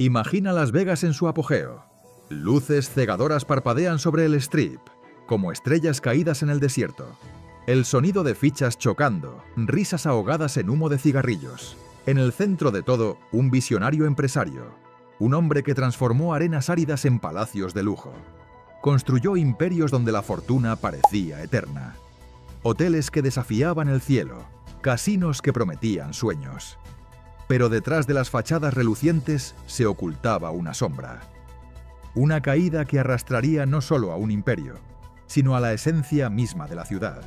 Imagina Las Vegas en su apogeo. Luces cegadoras parpadean sobre el Strip, como estrellas caídas en el desierto. El sonido de fichas chocando, risas ahogadas en humo de cigarrillos. En el centro de todo, un visionario empresario. Un hombre que transformó arenas áridas en palacios de lujo. Construyó imperios donde la fortuna parecía eterna. Hoteles que desafiaban el cielo, casinos que prometían sueños. Pero detrás de las fachadas relucientes se ocultaba una sombra. Una caída que arrastraría no solo a un imperio, sino a la esencia misma de la ciudad.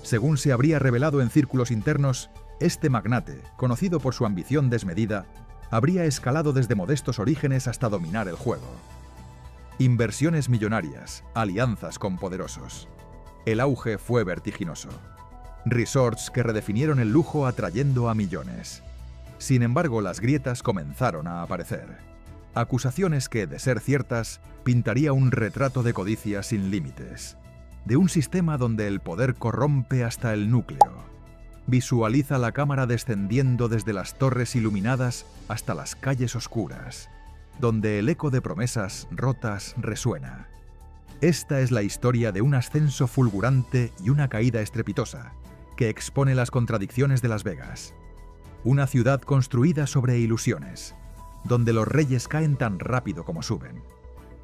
Según se habría revelado en círculos internos, este magnate, conocido por su ambición desmedida, habría escalado desde modestos orígenes hasta dominar el juego. Inversiones millonarias, alianzas con poderosos. El auge fue vertiginoso. Resorts que redefinieron el lujo atrayendo a millones. Sin embargo, las grietas comenzaron a aparecer. Acusaciones que, de ser ciertas, pintaría un retrato de codicia sin límites. De un sistema donde el poder corrompe hasta el núcleo. Visualiza la cámara descendiendo desde las torres iluminadas hasta las calles oscuras, donde el eco de promesas rotas resuena. Esta es la historia de un ascenso fulgurante y una caída estrepitosa, que expone las contradicciones de Las Vegas. Una ciudad construida sobre ilusiones, donde los reyes caen tan rápido como suben.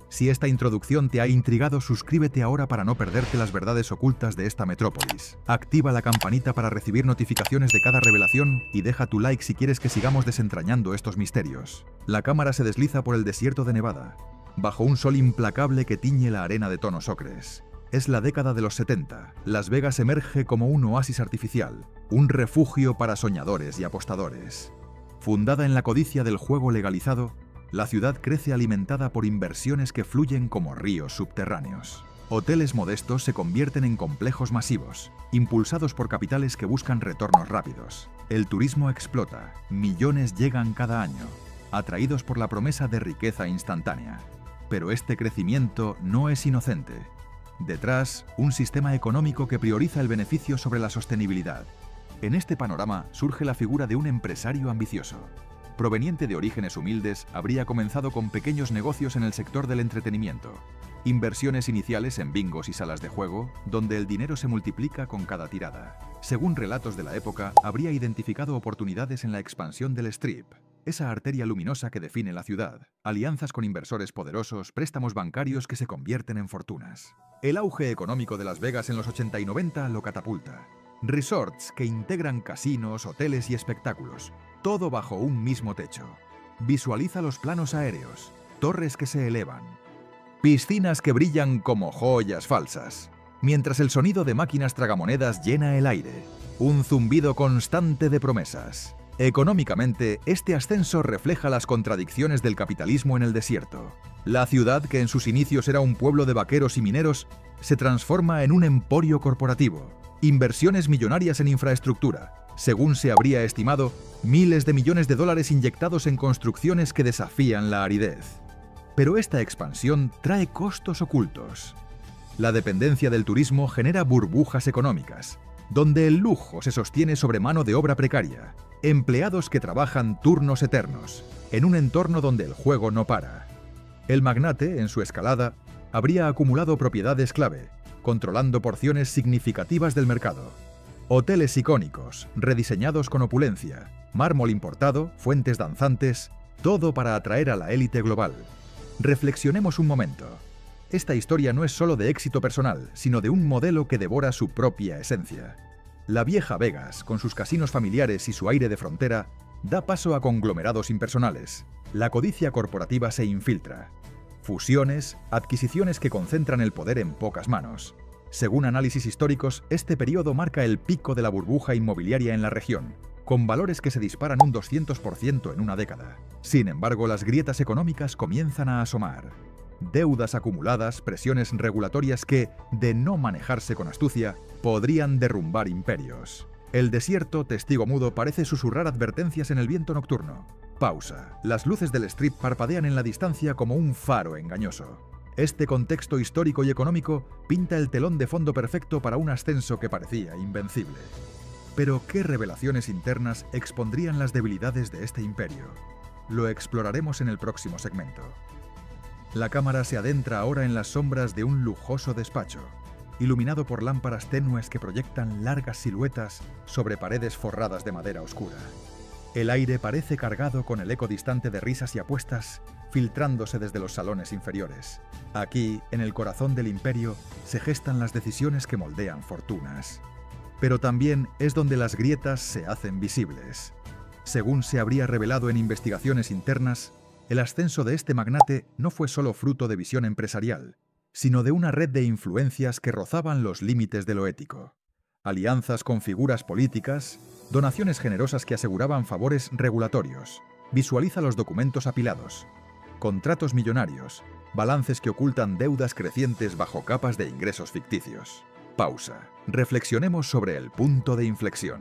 Si esta introducción te ha intrigado, suscríbete ahora para no perderte las verdades ocultas de esta metrópolis. Activa la campanita para recibir notificaciones de cada revelación y deja tu like si quieres que sigamos desentrañando estos misterios. La cámara se desliza por el desierto de Nevada, bajo un sol implacable que tiñe la arena de tonos ocres. Es la década de los 70. Las Vegas emerge como un oasis artificial, un refugio para soñadores y apostadores. Fundada en la codicia del juego legalizado, la ciudad crece alimentada por inversiones que fluyen como ríos subterráneos. Hoteles modestos se convierten en complejos masivos, impulsados por capitales que buscan retornos rápidos. El turismo explota, millones llegan cada año, atraídos por la promesa de riqueza instantánea. Pero este crecimiento no es inocente. Detrás, un sistema económico que prioriza el beneficio sobre la sostenibilidad. En este panorama surge la figura de un empresario ambicioso. Proveniente de orígenes humildes, habría comenzado con pequeños negocios en el sector del entretenimiento. Inversiones iniciales en bingos y salas de juego, donde el dinero se multiplica con cada tirada. Según relatos de la época, habría identificado oportunidades en la expansión del Strip, esa arteria luminosa que define la ciudad, alianzas con inversores poderosos, préstamos bancarios que se convierten en fortunas. El auge económico de Las Vegas en los 80 y 90 lo catapulta. Resorts que integran casinos, hoteles y espectáculos, todo bajo un mismo techo. Visualiza los planos aéreos, torres que se elevan, piscinas que brillan como joyas falsas, mientras el sonido de máquinas tragamonedas llena el aire, un zumbido constante de promesas. Económicamente, este ascenso refleja las contradicciones del capitalismo en el desierto. La ciudad, que en sus inicios era un pueblo de vaqueros y mineros, se transforma en un emporio corporativo. Inversiones millonarias en infraestructura. Según se habría estimado, miles de millones de dólares inyectados en construcciones que desafían la aridez. Pero esta expansión trae costos ocultos. La dependencia del turismo genera burbujas económicas, donde el lujo se sostiene sobre mano de obra precaria, empleados que trabajan turnos eternos, en un entorno donde el juego no para. El magnate, en su escalada, habría acumulado propiedades clave, controlando porciones significativas del mercado. Hoteles icónicos, rediseñados con opulencia, mármol importado, fuentes danzantes, todo para atraer a la élite global. Reflexionemos un momento. Esta historia no es solo de éxito personal, sino de un modelo que devora su propia esencia. La vieja Vegas, con sus casinos familiares y su aire de frontera, da paso a conglomerados impersonales. La codicia corporativa se infiltra. Fusiones, adquisiciones que concentran el poder en pocas manos. Según análisis históricos, este periodo marca el pico de la burbuja inmobiliaria en la región, con valores que se disparan un 200% en una década. Sin embargo, las grietas económicas comienzan a asomar. Deudas acumuladas, presiones regulatorias que, de no manejarse con astucia, podrían derrumbar imperios. El desierto, testigo mudo, parece susurrar advertencias en el viento nocturno. Pausa. Las luces del Strip parpadean en la distancia como un faro engañoso. Este contexto histórico y económico pinta el telón de fondo perfecto para un ascenso que parecía invencible. Pero, ¿qué revelaciones internas expondrían las debilidades de este imperio? Lo exploraremos en el próximo segmento. La cámara se adentra ahora en las sombras de un lujoso despacho, iluminado por lámparas tenues que proyectan largas siluetas sobre paredes forradas de madera oscura. El aire parece cargado con el eco distante de risas y apuestas filtrándose desde los salones inferiores. Aquí, en el corazón del imperio, se gestan las decisiones que moldean fortunas. Pero también es donde las grietas se hacen visibles. Según se habría revelado en investigaciones internas, el ascenso de este magnate no fue solo fruto de visión empresarial, sino de una red de influencias que rozaban los límites de lo ético. Alianzas con figuras políticas, donaciones generosas que aseguraban favores regulatorios. Visualiza los documentos apilados, contratos millonarios, balances que ocultan deudas crecientes bajo capas de ingresos ficticios. Pausa. Reflexionemos sobre el punto de inflexión.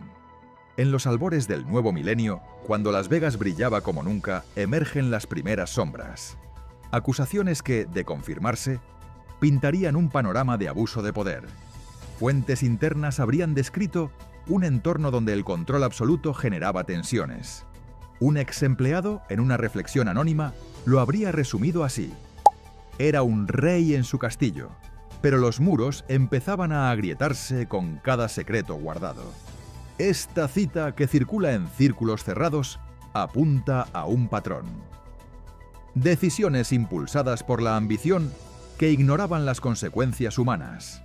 En los albores del nuevo milenio, cuando Las Vegas brillaba como nunca, emergen las primeras sombras. Acusaciones que, de confirmarse, pintarían un panorama de abuso de poder. Fuentes internas habrían descrito un entorno donde el control absoluto generaba tensiones. Un ex empleado, en una reflexión anónima, lo habría resumido así: era un rey en su castillo, pero los muros empezaban a agrietarse con cada secreto guardado. Esta cita, que circula en círculos cerrados, apunta a un patrón. Decisiones impulsadas por la ambición que ignoraban las consecuencias humanas.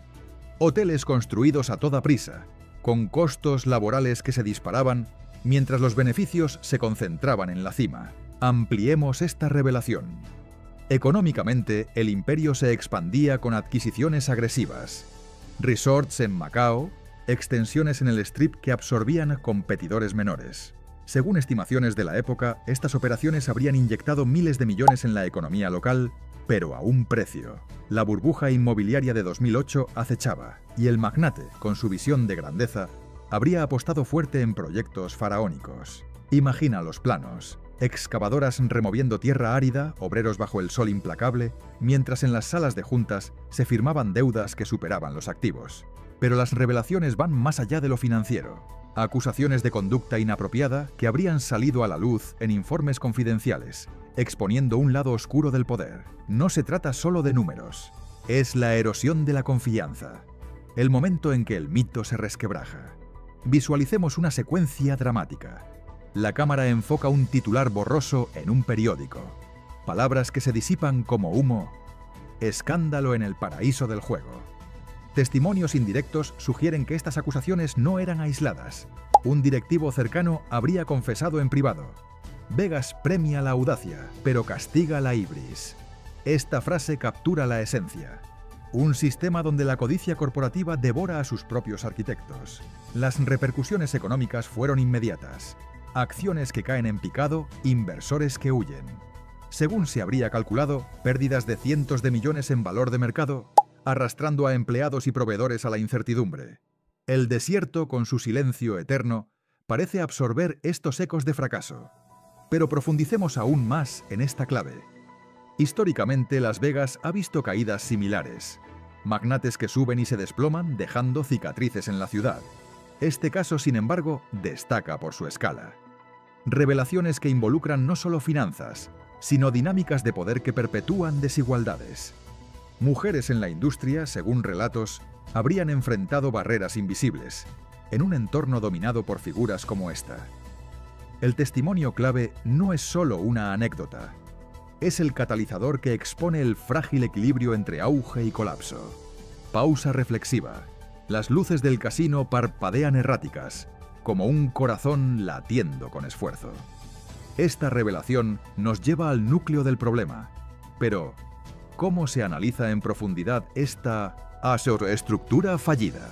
Hoteles construidos a toda prisa, con costos laborales que se disparaban mientras los beneficios se concentraban en la cima. Ampliemos esta revelación. Económicamente, el imperio se expandía con adquisiciones agresivas. Resorts en Macao, extensiones en el Strip que absorbían competidores menores. Según estimaciones de la época, estas operaciones habrían inyectado miles de millones en la economía local, pero a un precio. La burbuja inmobiliaria de 2008 acechaba, y el magnate, con su visión de grandeza, habría apostado fuerte en proyectos faraónicos. Imagina los planos: excavadoras removiendo tierra árida, obreros bajo el sol implacable, mientras en las salas de juntas se firmaban deudas que superaban los activos. Pero las revelaciones van más allá de lo financiero. Acusaciones de conducta inapropiada que habrían salido a la luz en informes confidenciales, exponiendo un lado oscuro del poder. No se trata solo de números, es la erosión de la confianza, el momento en que el mito se resquebraja. Visualicemos una secuencia dramática. La cámara enfoca un titular borroso en un periódico. Palabras que se disipan como humo. Escándalo en el paraíso del juego. Testimonios indirectos sugieren que estas acusaciones no eran aisladas. Un directivo cercano habría confesado en privado: Vegas premia la audacia, pero castiga la ibris. Esta frase captura la esencia. Un sistema donde la codicia corporativa devora a sus propios arquitectos. Las repercusiones económicas fueron inmediatas. Acciones que caen en picado, inversores que huyen. Según se habría calculado, pérdidas de cientos de millones en valor de mercado, arrastrando a empleados y proveedores a la incertidumbre. El desierto, con su silencio eterno, parece absorber estos ecos de fracaso. Pero profundicemos aún más en esta clave. Históricamente, Las Vegas ha visto caídas similares. Magnates que suben y se desploman, dejando cicatrices en la ciudad. Este caso, sin embargo, destaca por su escala. Revelaciones que involucran no solo finanzas, sino dinámicas de poder que perpetúan desigualdades. Mujeres en la industria, según relatos, habrían enfrentado barreras invisibles, en un entorno dominado por figuras como esta. El testimonio clave no es solo una anécdota, es el catalizador que expone el frágil equilibrio entre auge y colapso. Pausa reflexiva. Las luces del casino parpadean erráticas, como un corazón latiendo con esfuerzo. Esta revelación nos lleva al núcleo del problema. Pero, ¿cómo se analiza en profundidad esta estructura fallida?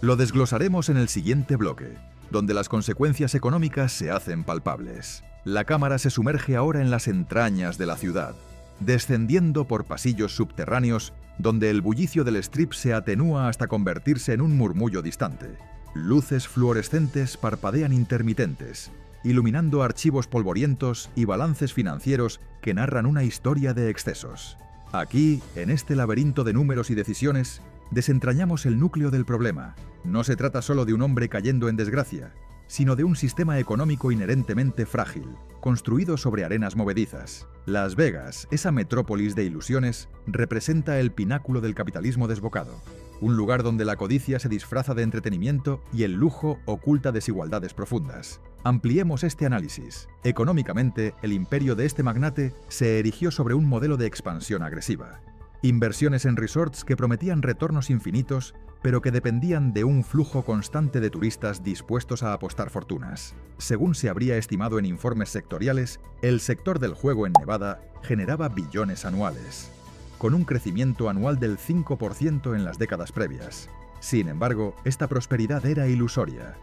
Lo desglosaremos en el siguiente bloque, donde las consecuencias económicas se hacen palpables. La cámara se sumerge ahora en las entrañas de la ciudad, descendiendo por pasillos subterráneos donde el bullicio del Strip se atenúa hasta convertirse en un murmullo distante. Luces fluorescentes parpadean intermitentes, iluminando archivos polvorientos y balances financieros que narran una historia de excesos. Aquí, en este laberinto de números y decisiones, desentrañamos el núcleo del problema. No se trata solo de un hombre cayendo en desgracia, sino de un sistema económico inherentemente frágil, construido sobre arenas movedizas. Las Vegas, esa metrópolis de ilusiones, representa el pináculo del capitalismo desbocado. Un lugar donde la codicia se disfraza de entretenimiento y el lujo oculta desigualdades profundas. Ampliemos este análisis. Económicamente, el imperio de este magnate se erigió sobre un modelo de expansión agresiva. Inversiones en resorts que prometían retornos infinitos, pero que dependían de un flujo constante de turistas dispuestos a apostar fortunas. Según se habría estimado en informes sectoriales, el sector del juego en Nevada generaba billones anuales, con un crecimiento anual del 5% en las décadas previas. Sin embargo, esta prosperidad era ilusoria.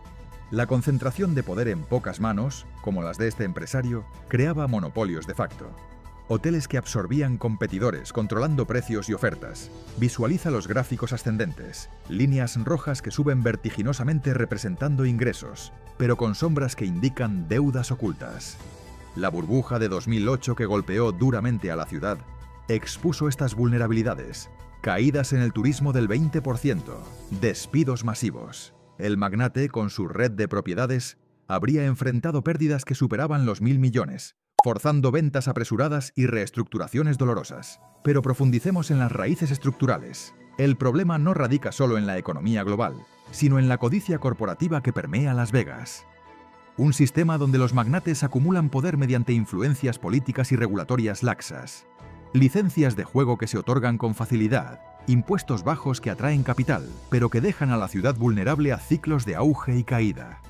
La concentración de poder en pocas manos, como las de este empresario, creaba monopolios de facto. Hoteles que absorbían competidores, controlando precios y ofertas. Visualiza los gráficos ascendentes, líneas rojas que suben vertiginosamente representando ingresos, pero con sombras que indican deudas ocultas. La burbuja de 2008 que golpeó duramente a la ciudad expuso estas vulnerabilidades: caídas en el turismo del 20%, despidos masivos. El magnate, con su red de propiedades, habría enfrentado pérdidas que superaban los 1.000 millones, forzando ventas apresuradas y reestructuraciones dolorosas. Pero profundicemos en las raíces estructurales. El problema no radica solo en la economía global, sino en la codicia corporativa que permea Las Vegas. Un sistema donde los magnates acumulan poder mediante influencias políticas y regulatorias laxas. Licencias de juego que se otorgan con facilidad, impuestos bajos que atraen capital, pero que dejan a la ciudad vulnerable a ciclos de auge y caída.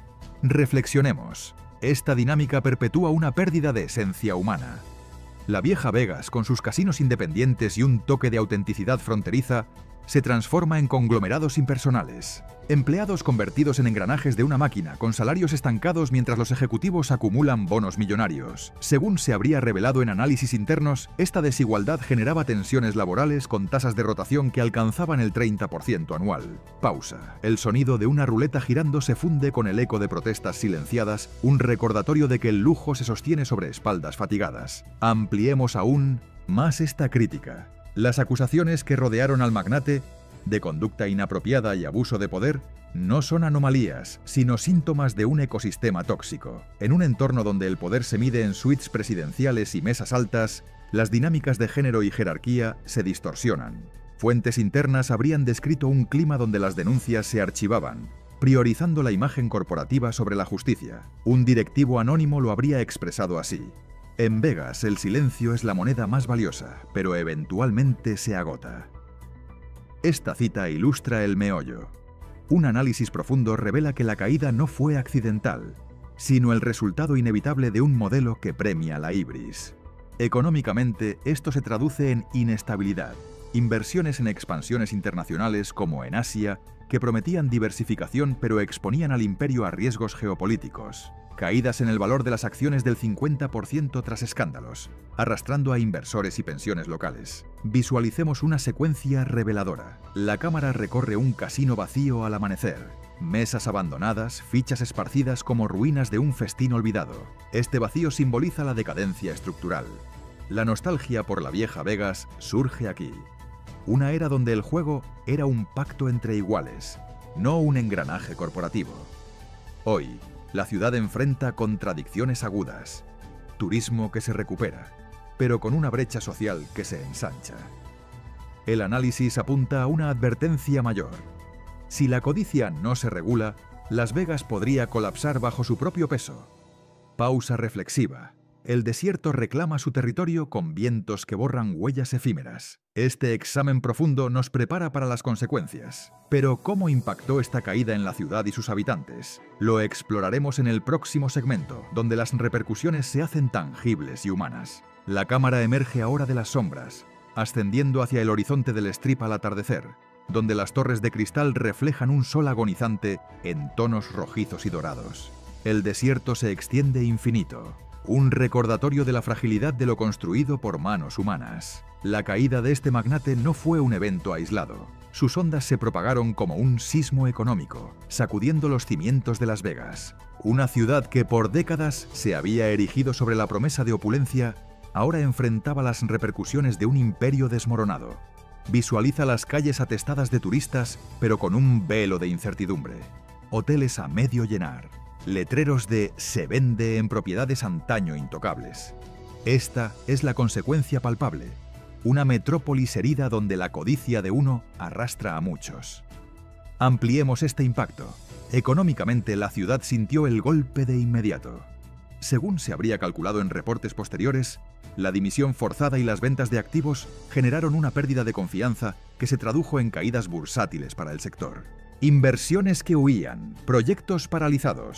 Reflexionemos. Esta dinámica perpetúa una pérdida de esencia humana. La vieja Vegas, con sus casinos independientes y un toque de autenticidad fronteriza, se transforma en conglomerados impersonales. Empleados convertidos en engranajes de una máquina, con salarios estancados mientras los ejecutivos acumulan bonos millonarios. Según se habría revelado en análisis internos, esta desigualdad generaba tensiones laborales con tasas de rotación que alcanzaban el 30% anual. Pausa. El sonido de una ruleta girando se funde con el eco de protestas silenciadas, un recordatorio de que el lujo se sostiene sobre espaldas fatigadas. Ampliemos aún más esta crítica. Las acusaciones que rodearon al magnate de conducta inapropiada y abuso de poder no son anomalías, sino síntomas de un ecosistema tóxico. En un entorno donde el poder se mide en suites presidenciales y mesas altas, las dinámicas de género y jerarquía se distorsionan. Fuentes internas habrían descrito un clima donde las denuncias se archivaban, priorizando la imagen corporativa sobre la justicia. Un directivo anónimo lo habría expresado así: en Vegas el silencio es la moneda más valiosa, pero eventualmente se agota. Esta cita ilustra el meollo. Un análisis profundo revela que la caída no fue accidental, sino el resultado inevitable de un modelo que premia la ibris. Económicamente, esto se traduce en inestabilidad, inversiones en expansiones internacionales como en Asia, que prometían diversificación pero exponían al imperio a riesgos geopolíticos. Caídas en el valor de las acciones del 50% tras escándalos, arrastrando a inversores y pensiones locales. Visualicemos una secuencia reveladora. La cámara recorre un casino vacío al amanecer. Mesas abandonadas, fichas esparcidas como ruinas de un festín olvidado. Este vacío simboliza la decadencia estructural. La nostalgia por la vieja Vegas surge aquí. Una era donde el juego era un pacto entre iguales, no un engranaje corporativo. Hoy, la ciudad enfrenta contradicciones agudas. Turismo que se recupera, pero con una brecha social que se ensancha. El análisis apunta a una advertencia mayor. Si la codicia no se regula, Las Vegas podría colapsar bajo su propio peso. Pausa reflexiva. El desierto reclama su territorio con vientos que borran huellas efímeras. Este examen profundo nos prepara para las consecuencias. Pero, ¿cómo impactó esta caída en la ciudad y sus habitantes? Lo exploraremos en el próximo segmento, donde las repercusiones se hacen tangibles y humanas. La cámara emerge ahora de las sombras, ascendiendo hacia el horizonte del Strip al atardecer, donde las torres de cristal reflejan un sol agonizante en tonos rojizos y dorados. El desierto se extiende infinito. Un recordatorio de la fragilidad de lo construido por manos humanas. La caída de este magnate no fue un evento aislado. Sus ondas se propagaron como un sismo económico, sacudiendo los cimientos de Las Vegas. Una ciudad que por décadas se había erigido sobre la promesa de opulencia, ahora enfrentaba las repercusiones de un imperio desmoronado. Visualiza las calles atestadas de turistas, pero con un velo de incertidumbre. Hoteles a medio llenar. letreros de "se vende" en propiedades antaño intocables. Esta es la consecuencia palpable, una metrópolis herida donde la codicia de uno arrastra a muchos. Ampliemos este impacto. Económicamente, la ciudad sintió el golpe de inmediato. Según se habría calculado en reportes posteriores, la dimisión forzada y las ventas de activos generaron una pérdida de confianza que se tradujo en caídas bursátiles para el sector. Inversiones que huían, proyectos paralizados.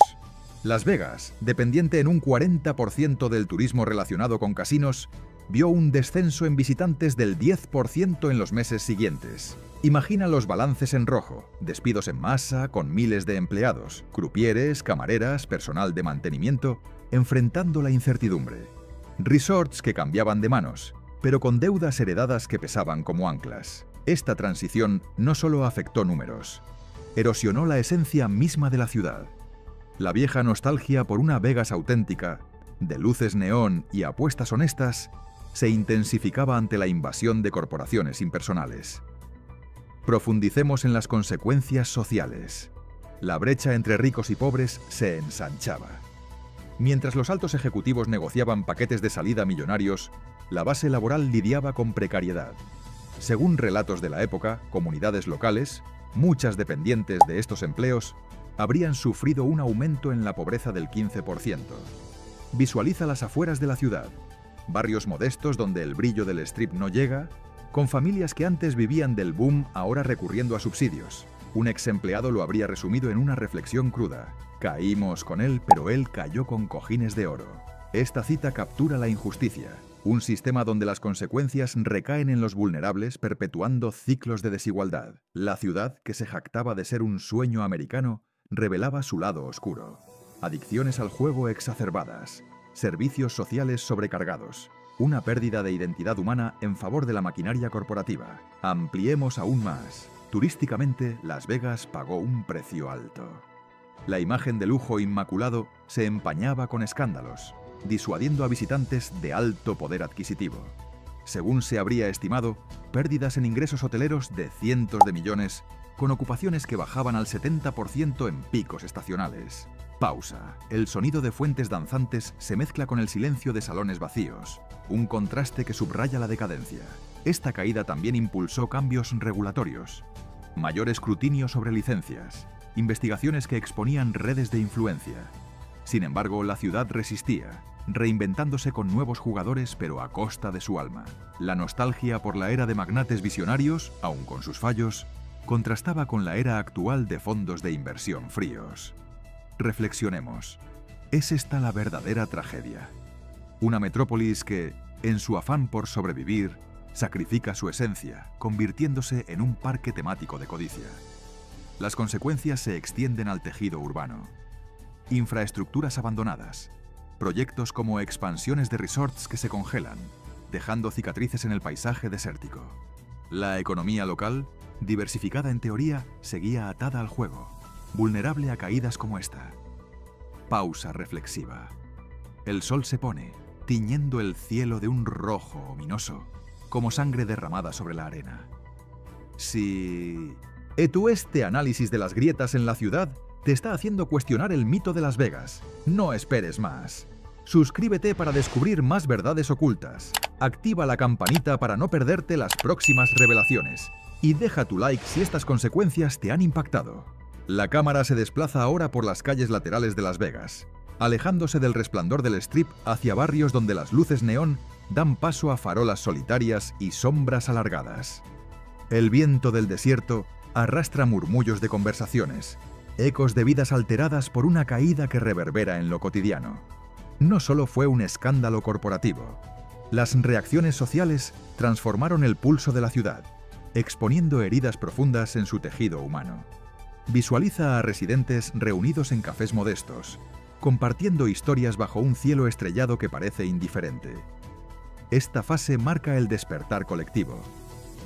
Las Vegas, dependiente en un 40% del turismo relacionado con casinos, vio un descenso en visitantes del 10% en los meses siguientes. Imagina los balances en rojo, despidos en masa con miles de empleados, crupieres, camareras, personal de mantenimiento, enfrentando la incertidumbre. Resorts que cambiaban de manos, pero con deudas heredadas que pesaban como anclas. Esta transición no solo afectó números, erosionó la esencia misma de la ciudad. La vieja nostalgia por una Vegas auténtica, de luces neón y apuestas honestas, se intensificaba ante la invasión de corporaciones impersonales. Profundicemos en las consecuencias sociales. La brecha entre ricos y pobres se ensanchaba. Mientras los altos ejecutivos negociaban paquetes de salida millonarios, la base laboral lidiaba con precariedad. Según relatos de la época, comunidades locales, muchas dependientes de estos empleos, habrían sufrido un aumento en la pobreza del 15%. Visualiza las afueras de la ciudad, barrios modestos donde el brillo del Strip no llega, con familias que antes vivían del boom ahora recurriendo a subsidios. Un ex empleado lo habría resumido en una reflexión cruda. Caímos con él, pero él cayó con cojines de oro. Esta cita captura la injusticia, un sistema donde las consecuencias recaen en los vulnerables perpetuando ciclos de desigualdad. La ciudad, que se jactaba de ser un sueño americano, revelaba su lado oscuro. Adicciones al juego exacerbadas, servicios sociales sobrecargados, una pérdida de identidad humana en favor de la maquinaria corporativa. Ampliemos aún más. Turísticamente, Las Vegas pagó un precio alto. La imagen de lujo inmaculado se empañaba con escándalos, disuadiendo a visitantes de alto poder adquisitivo. Según se habría estimado, pérdidas en ingresos hoteleros de cientos de millones, con ocupaciones que bajaban al 70% en picos estacionales. Pausa. El sonido de fuentes danzantes se mezcla con el silencio de salones vacíos, un contraste que subraya la decadencia. Esta caída también impulsó cambios regulatorios, mayor escrutinio sobre licencias, investigaciones que exponían redes de influencia. Sin embargo, la ciudad resistía, reinventándose con nuevos jugadores pero a costa de su alma. La nostalgia por la era de magnates visionarios, aun con sus fallos, contrastaba con la era actual de fondos de inversión fríos. Reflexionemos. ¿Es esta la verdadera tragedia? Una metrópolis que, en su afán por sobrevivir, sacrifica su esencia, convirtiéndose en un parque temático de codicia. Las consecuencias se extienden al tejido urbano. Infraestructuras abandonadas, proyectos como expansiones de resorts que se congelan, dejando cicatrices en el paisaje desértico. La economía local, diversificada en teoría, seguía atada al juego, vulnerable a caídas como esta. Pausa reflexiva. El sol se pone, tiñendo el cielo de un rojo ominoso, como sangre derramada sobre la arena. Si este análisis de las grietas en la ciudad te está haciendo cuestionar el mito de Las Vegas, no esperes más. Suscríbete para descubrir más verdades ocultas. Activa la campanita para no perderte las próximas revelaciones. Y deja tu like si estas consecuencias te han impactado. La cámara se desplaza ahora por las calles laterales de Las Vegas, alejándose del resplandor del Strip hacia barrios donde las luces neón dan paso a farolas solitarias y sombras alargadas. El viento del desierto arrastra murmullos de conversaciones, ecos de vidas alteradas por una caída que reverbera en lo cotidiano. No solo fue un escándalo corporativo. Las reacciones sociales transformaron el pulso de la ciudad, exponiendo heridas profundas en su tejido humano. Visualiza a residentes reunidos en cafés modestos, compartiendo historias bajo un cielo estrellado que parece indiferente. Esta fase marca el despertar colectivo,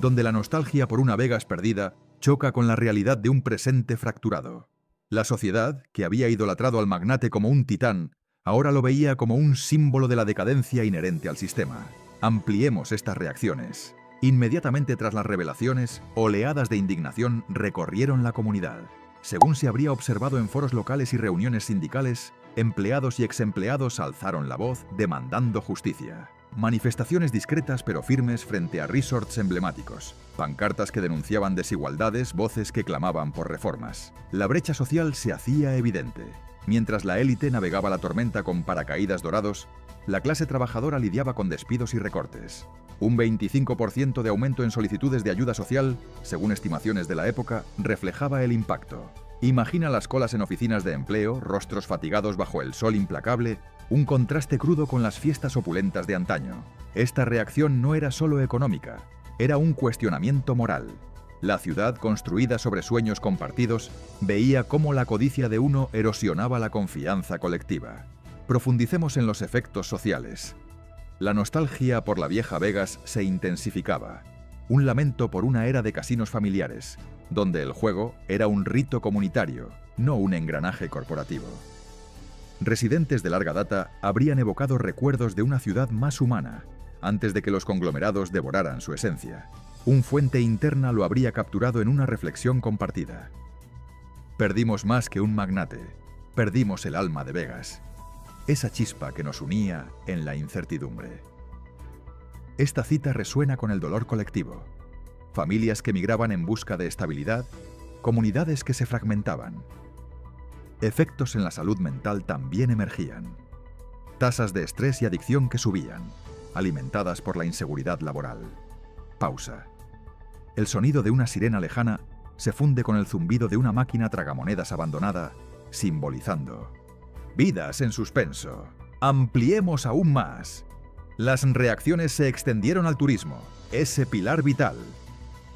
donde la nostalgia por una Vegas perdida choca con la realidad de un presente fracturado. La sociedad, que había idolatrado al magnate como un titán, ahora lo veía como un símbolo de la decadencia inherente al sistema. Ampliemos estas reacciones. Inmediatamente tras las revelaciones, oleadas de indignación recorrieron la comunidad. Según se habría observado en foros locales y reuniones sindicales, empleados y exempleados alzaron la voz demandando justicia. Manifestaciones discretas pero firmes frente a resorts emblemáticos, pancartas que denunciaban desigualdades, voces que clamaban por reformas. La brecha social se hacía evidente. Mientras la élite navegaba la tormenta con paracaídas dorados, la clase trabajadora lidiaba con despidos y recortes. Un 25% de aumento en solicitudes de ayuda social, según estimaciones de la época, reflejaba el impacto. Imagina las colas en oficinas de empleo, rostros fatigados bajo el sol implacable, un contraste crudo con las fiestas opulentas de antaño. Esta reacción no era solo económica, era un cuestionamiento moral. La ciudad, construida sobre sueños compartidos, veía cómo la codicia de uno erosionaba la confianza colectiva. Profundicemos en los efectos sociales. La nostalgia por la vieja Vegas se intensificaba. Un lamento por una era de casinos familiares, donde el juego era un rito comunitario, no un engranaje corporativo. Residentes de larga data habrían evocado recuerdos de una ciudad más humana, antes de que los conglomerados devoraran su esencia. Un fuente interna lo habría capturado en una reflexión compartida. Perdimos más que un magnate, perdimos el alma de Vegas. Esa chispa que nos unía en la incertidumbre. Esta cita resuena con el dolor colectivo. Familias que migraban en busca de estabilidad, comunidades que se fragmentaban. Efectos en la salud mental también emergían. Tasas de estrés y adicción que subían, alimentadas por la inseguridad laboral. Pausa. El sonido de una sirena lejana se funde con el zumbido de una máquina tragamonedas abandonada, simbolizando vidas en suspenso. Ampliemos aún más. Las reacciones se extendieron al turismo, ese pilar vital.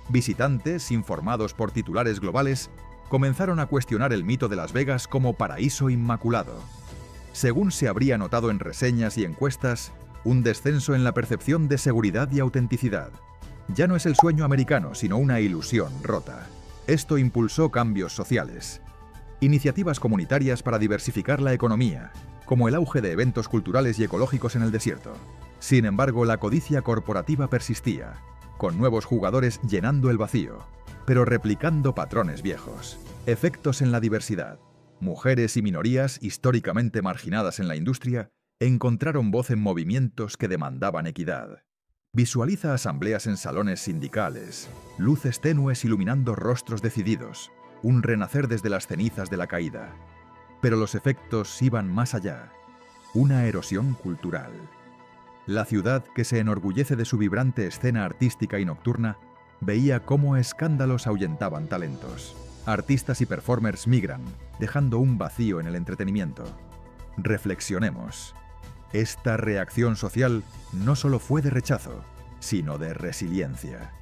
Visitantes, informados por titulares globales, comenzaron a cuestionar el mito de Las Vegas como paraíso inmaculado. Según se habría notado en reseñas y encuestas, un descenso en la percepción de seguridad y autenticidad. Ya no es el sueño americano, sino una ilusión rota. Esto impulsó cambios sociales. Iniciativas comunitarias para diversificar la economía, como el auge de eventos culturales y ecológicos en el desierto. Sin embargo, la codicia corporativa persistía, con nuevos jugadores llenando el vacío, pero replicando patrones viejos. Efectos en la diversidad. Mujeres y minorías históricamente marginadas en la industria encontraron voz en movimientos que demandaban equidad. Visualiza asambleas en salones sindicales, luces tenues iluminando rostros decididos, un renacer desde las cenizas de la caída. Pero los efectos iban más allá. Una erosión cultural. La ciudad, que se enorgullece de su vibrante escena artística y nocturna, veía cómo escándalos ahuyentaban talentos. Artistas y performers migran, dejando un vacío en el entretenimiento. Reflexionemos. Esta reacción social no solo fue de rechazo, sino de resiliencia.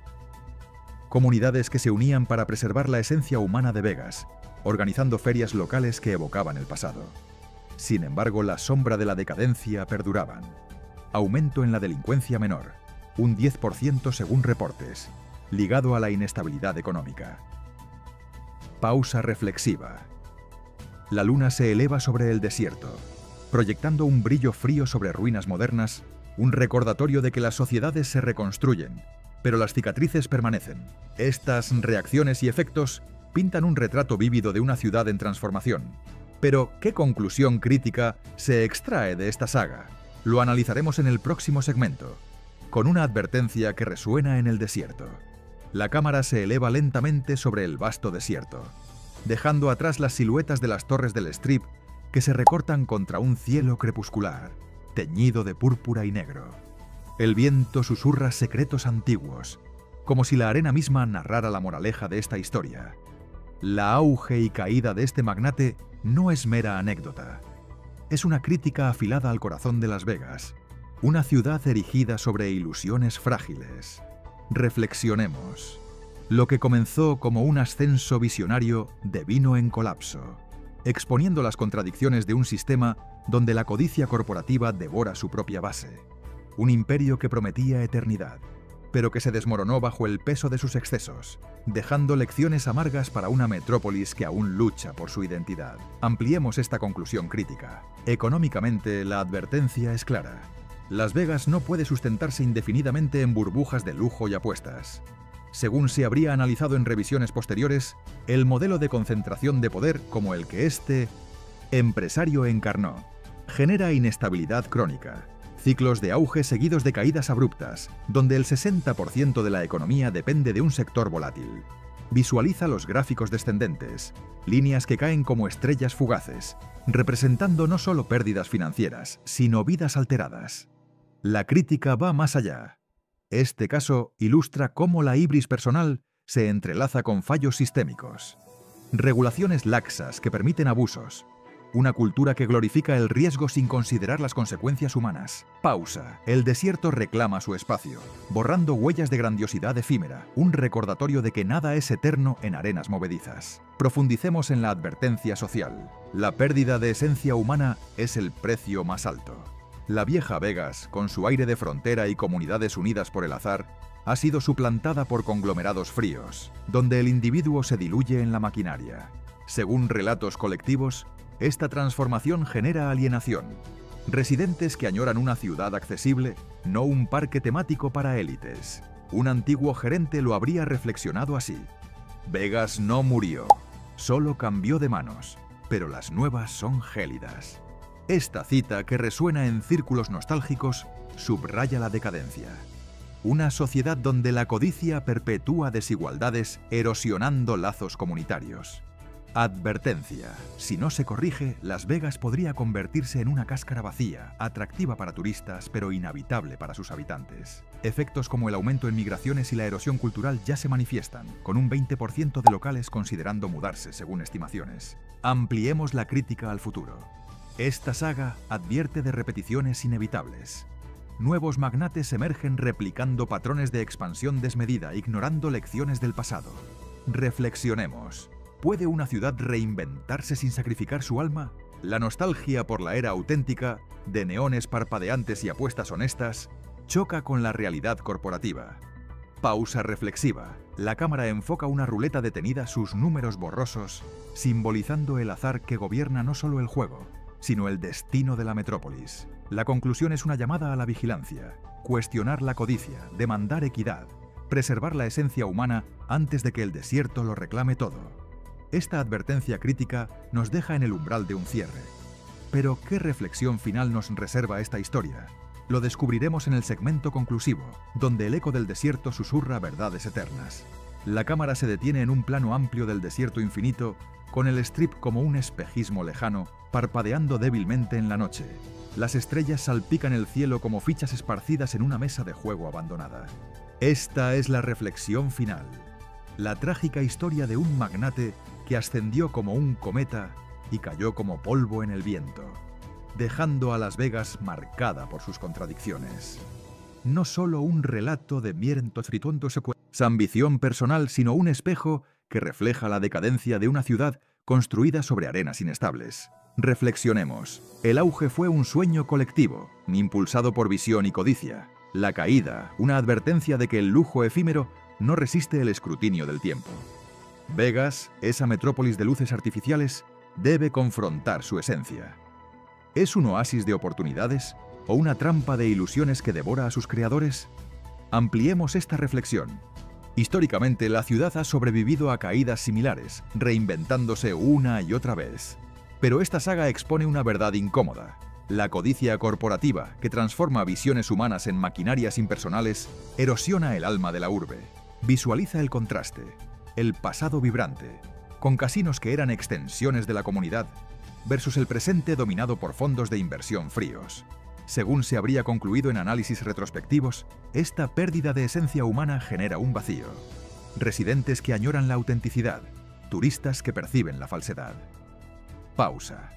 Comunidades que se unían para preservar la esencia humana de Vegas, organizando ferias locales que evocaban el pasado. Sin embargo, la sombra de la decadencia perduraban. Aumento en la delincuencia menor, un 10% según reportes, ligado a la inestabilidad económica. Pausa reflexiva. La luna se eleva sobre el desierto, proyectando un brillo frío sobre ruinas modernas, un recordatorio de que las sociedades se reconstruyen, pero las cicatrices permanecen. Estas reacciones y efectos pintan un retrato vívido de una ciudad en transformación. Pero, ¿qué conclusión crítica se extrae de esta saga? Lo analizaremos en el próximo segmento, con una advertencia que resuena en el desierto. La cámara se eleva lentamente sobre el vasto desierto, dejando atrás las siluetas de las torres del Strip que se recortan contra un cielo crepuscular, teñido de púrpura y negro. El viento susurra secretos antiguos, como si la arena misma narrara la moraleja de esta historia. La auge y caída de este magnate no es mera anécdota. Es una crítica afilada al corazón de Las Vegas, una ciudad erigida sobre ilusiones frágiles. Reflexionemos. Lo que comenzó como un ascenso visionario devino en colapso, exponiendo las contradicciones de un sistema donde la codicia corporativa devora su propia base. Un imperio que prometía eternidad, pero que se desmoronó bajo el peso de sus excesos, dejando lecciones amargas para una metrópolis que aún lucha por su identidad. Ampliemos esta conclusión crítica. Económicamente, la advertencia es clara. Las Vegas no puede sustentarse indefinidamente en burbujas de lujo y apuestas. Según se habría analizado en revisiones posteriores, el modelo de concentración de poder como el que este empresario encarnó genera inestabilidad crónica, ciclos de auge seguidos de caídas abruptas, donde el 60% de la economía depende de un sector volátil. Visualiza los gráficos descendentes, líneas que caen como estrellas fugaces, representando no solo pérdidas financieras, sino vidas alteradas. La crítica va más allá. Este caso ilustra cómo la hibris personal se entrelaza con fallos sistémicos. Regulaciones laxas que permiten abusos. Una cultura que glorifica el riesgo sin considerar las consecuencias humanas. Pausa. El desierto reclama su espacio, borrando huellas de grandiosidad efímera, un recordatorio de que nada es eterno en arenas movedizas. Profundicemos en la advertencia social. La pérdida de esencia humana es el precio más alto. La vieja Vegas, con su aire de frontera y comunidades unidas por el azar, ha sido suplantada por conglomerados fríos, donde el individuo se diluye en la maquinaria. Según relatos colectivos, esta transformación genera alienación. Residentes que añoran una ciudad accesible, no un parque temático para élites. Un antiguo gerente lo habría reflexionado así. Vegas no murió, solo cambió de manos, pero las nuevas son gélidas. Esta cita, que resuena en círculos nostálgicos, subraya la decadencia. Una sociedad donde la codicia perpetúa desigualdades, erosionando lazos comunitarios. Advertencia. Si no se corrige, Las Vegas podría convertirse en una cáscara vacía, atractiva para turistas, pero inhabitable para sus habitantes. Efectos como el aumento en migraciones y la erosión cultural ya se manifiestan, con un 20% de locales considerando mudarse, según estimaciones. Ampliemos la crítica al futuro. Esta saga advierte de repeticiones inevitables. Nuevos magnates emergen replicando patrones de expansión desmedida, ignorando lecciones del pasado. Reflexionemos. ¿Puede una ciudad reinventarse sin sacrificar su alma? La nostalgia por la era auténtica, de neones parpadeantes y apuestas honestas, choca con la realidad corporativa. Pausa reflexiva. La cámara enfoca una ruleta detenida, sus números borrosos, simbolizando el azar que gobierna no solo el juego, sino el destino de la metrópolis. La conclusión es una llamada a la vigilancia, cuestionar la codicia, demandar equidad, preservar la esencia humana antes de que el desierto lo reclame todo. Esta advertencia crítica nos deja en el umbral de un cierre. Pero, ¿qué reflexión final nos reserva esta historia? Lo descubriremos en el segmento conclusivo, donde el eco del desierto susurra verdades eternas. La cámara se detiene en un plano amplio del desierto infinito, con el Strip como un espejismo lejano, parpadeando débilmente en la noche. Las estrellas salpican el cielo como fichas esparcidas en una mesa de juego abandonada. Esta es la reflexión final. La trágica historia de un magnate que ascendió como un cometa y cayó como polvo en el viento, dejando a Las Vegas marcada por sus contradicciones. No solo un relato de ambición personal, sino un espejo que refleja la decadencia de una ciudad construida sobre arenas inestables. Reflexionemos. El auge fue un sueño colectivo, impulsado por visión y codicia. La caída, una advertencia de que el lujo efímero no resiste el escrutinio del tiempo. Vegas, esa metrópolis de luces artificiales, debe confrontar su esencia. ¿Es un oasis de oportunidades o una trampa de ilusiones que devora a sus creadores? Ampliemos esta reflexión. Históricamente, la ciudad ha sobrevivido a caídas similares, reinventándose una y otra vez. Pero esta saga expone una verdad incómoda. La codicia corporativa, que transforma visiones humanas en maquinarias impersonales, erosiona el alma de la urbe. Visualiza el contraste, el pasado vibrante, con casinos que eran extensiones de la comunidad, versus el presente dominado por fondos de inversión fríos. Según se habría concluido en análisis retrospectivos, esta pérdida de esencia humana genera un vacío. Residentes que añoran la autenticidad, turistas que perciben la falsedad. Pausa.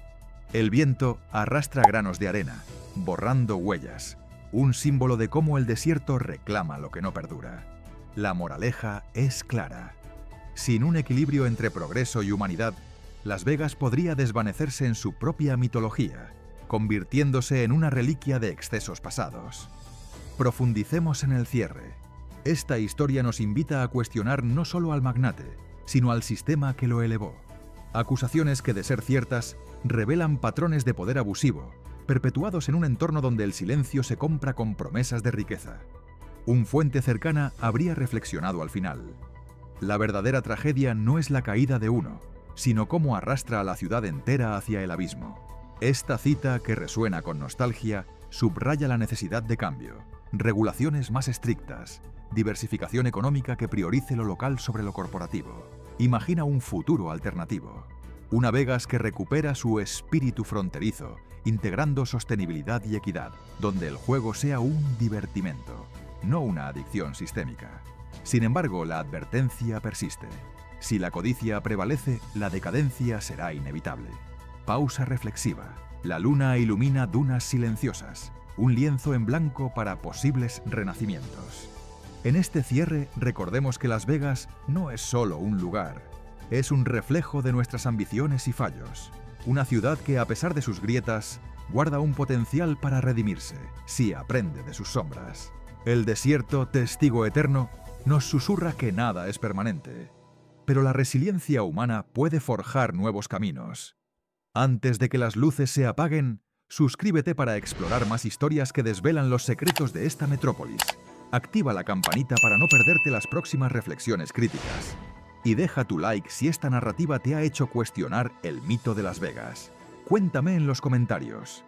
El viento arrastra granos de arena, borrando huellas, un símbolo de cómo el desierto reclama lo que no perdura. La moraleja es clara. Sin un equilibrio entre progreso y humanidad, Las Vegas podría desvanecerse en su propia mitología, convirtiéndose en una reliquia de excesos pasados. Profundicemos en el cierre. Esta historia nos invita a cuestionar no solo al magnate, sino al sistema que lo elevó. Acusaciones que, de ser ciertas, revelan patrones de poder abusivo, perpetuados en un entorno donde el silencio se compra con promesas de riqueza. Un fuente cercana habría reflexionado al final: la verdadera tragedia no es la caída de uno, sino cómo arrastra a la ciudad entera hacia el abismo. Esta cita, que resuena con nostalgia, subraya la necesidad de cambio, regulaciones más estrictas, diversificación económica que priorice lo local sobre lo corporativo. Imagina un futuro alternativo. Una Vegas que recupera su espíritu fronterizo, integrando sostenibilidad y equidad, donde el juego sea un divertimento, no una adicción sistémica. Sin embargo, la advertencia persiste. Si la codicia prevalece, la decadencia será inevitable. Pausa reflexiva. La luna ilumina dunas silenciosas, un lienzo en blanco para posibles renacimientos. En este cierre, recordemos que Las Vegas no es solo un lugar, es un reflejo de nuestras ambiciones y fallos. Una ciudad que, a pesar de sus grietas, guarda un potencial para redimirse, si aprende de sus sombras. El desierto, testigo eterno, nos susurra que nada es permanente, pero la resiliencia humana puede forjar nuevos caminos. Antes de que las luces se apaguen, suscríbete para explorar más historias que desvelan los secretos de esta metrópolis. Activa la campanita para no perderte las próximas reflexiones críticas. Y deja tu like si esta narrativa te ha hecho cuestionar el mito de Las Vegas. Cuéntame en los comentarios.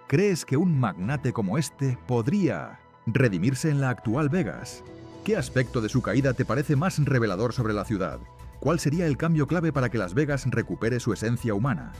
¿Crees que un magnate como este podría redimirse en la actual Vegas? ¿Qué aspecto de su caída te parece más revelador sobre la ciudad? ¿Cuál sería el cambio clave para que Las Vegas recupere su esencia humana?